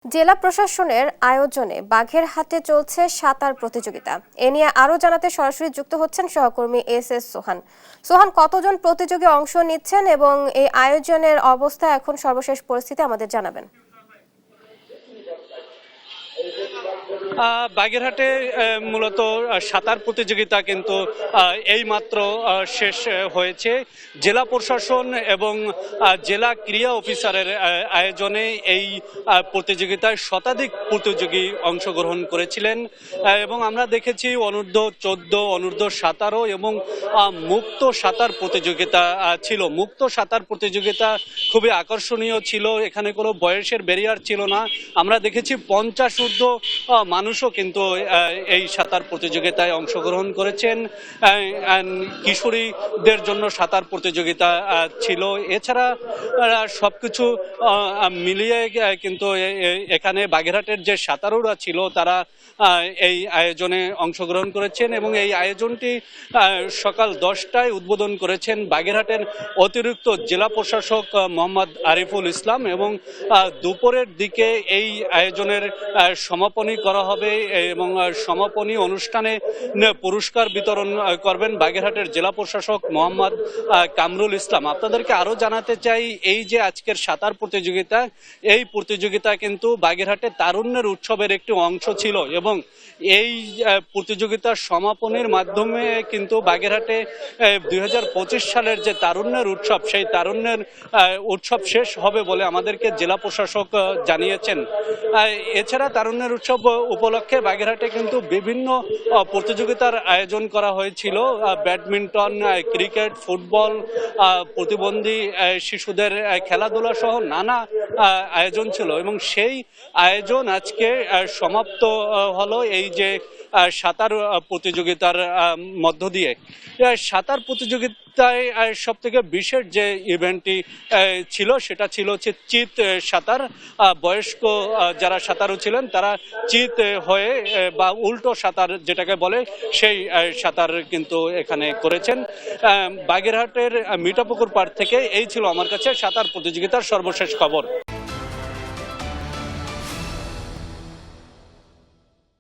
জেলা প্রশাসনের আয়োজনে বাঘেরহাটে চলছে সাঁতার প্রতিযোগিতা। এ নিয়ে আরো জানাতে সরাসরি যুক্ত হচ্ছেন সহকর্মী এস সোহান। সোহান, কতজন প্রতিযোগী অংশ নিচ্ছেন এবং এই আয়োজনের অবস্থা এখন সর্বশেষ পরিস্থিতি আমাদের জানাবেন। বাগেরহাটে মূলত সাঁতার প্রতিযোগিতা কিন্তু এইমাত্র শেষ হয়েছে। জেলা প্রশাসন এবং জেলা ক্রীড়া অফিসারের আয়োজনে এই প্রতিযোগিতায় শতাধিক প্রতিযোগী অংশগ্রহণ করেছিলেন এবং আমরা দেখেছি অনূর্ধ্ব-14, অনূর্ধ্ব-17 এবং মুক্ত সাঁতার প্রতিযোগিতা ছিল। মুক্ত সাঁতার প্রতিযোগিতা খুবই আকর্ষণীয় ছিল, এখানে কোনো বয়সের ব্যারিয়ার ছিল না। আমরা দেখেছি 50 ঊর্ধ্ব মানুষও কিন্তু এই সাঁতার প্রতিযোগিতায় অংশগ্রহণ করেছেন। কিশোরীদের জন্য সাঁতার প্রতিযোগিতা ছিল। এছাড়া সবকিছু মিলিয়ে কিন্তু এখানে বাগেরহাটের যে সাঁতারুরা ছিল তারা এই আয়োজনে অংশগ্রহণ করেছেন এবং এই আয়োজনটি সকাল 10টায় উদ্বোধন করেছেন বাগেরহাটের অতিরিক্ত জেলা প্রশাসক মোহাম্মদ আরিফুল ইসলাম এবং দুপুরের দিকে এই আয়োজনের সমাপনী করা হবে এবং সমাপনী অনুষ্ঠানে পুরস্কার বিতরণ করবেন বাগেরহাটের জেলা প্রশাসক মোহাম্মদ কামরুল ইসলাম। আপনাদেরকে আরো জানাতে চাই, এই যে আজকের সাঁতার প্রতিযোগিতা, এই প্রতিযোগিতা কিন্তু বাগেরহাটের তারুণ্যের উৎসবের একটি অংশ ছিল এবং এই প্রতিযোগিতার সমাপনীর মাধ্যমে কিন্তু বাগেরহাটে 2025 সালের যে তারুণ্যের উৎসব, সেই তারুণ্যের উৎসব শেষ হবে বলে আমাদেরকে জেলা প্রশাসক জানিয়েছেন। এছাড়া তারুণ্যের উৎসব উপলক্ষে বাগেরহাটে কিন্তু বিভিন্ন প্রতিযোগিতার আয়োজন করা হয়েছিল। ব্যাডমিন্টন, ক্রিকেট, ফুটবল, প্রতিবন্ধী শিশুদের খেলাধুলা সহ নানা আয়োজন ছিল এবং সেই আয়োজন আজকে সমাপ্ত হলো এই যে সাঁতার প্রতিযোগিতার মধ্য দিয়ে। সাঁতার প্রতিযোগিতায় সব থেকে বিশেষ যে ইভেন্টটি ছিল সেটা ছিল হচ্ছে চিত সাঁতার। বয়স্ক যারা সাঁতারু ছিলেন তারা চিত হয়ে বা উল্টো সাঁতার যেটাকে বলে সেই সাঁতার কিন্তু এখানে করেছেন। বাগেরহাটের মিঠাপুকুর পাড় থেকে এই ছিল আমার কাছে সাঁতার প্রতিযোগিতার সর্বশেষ খবর।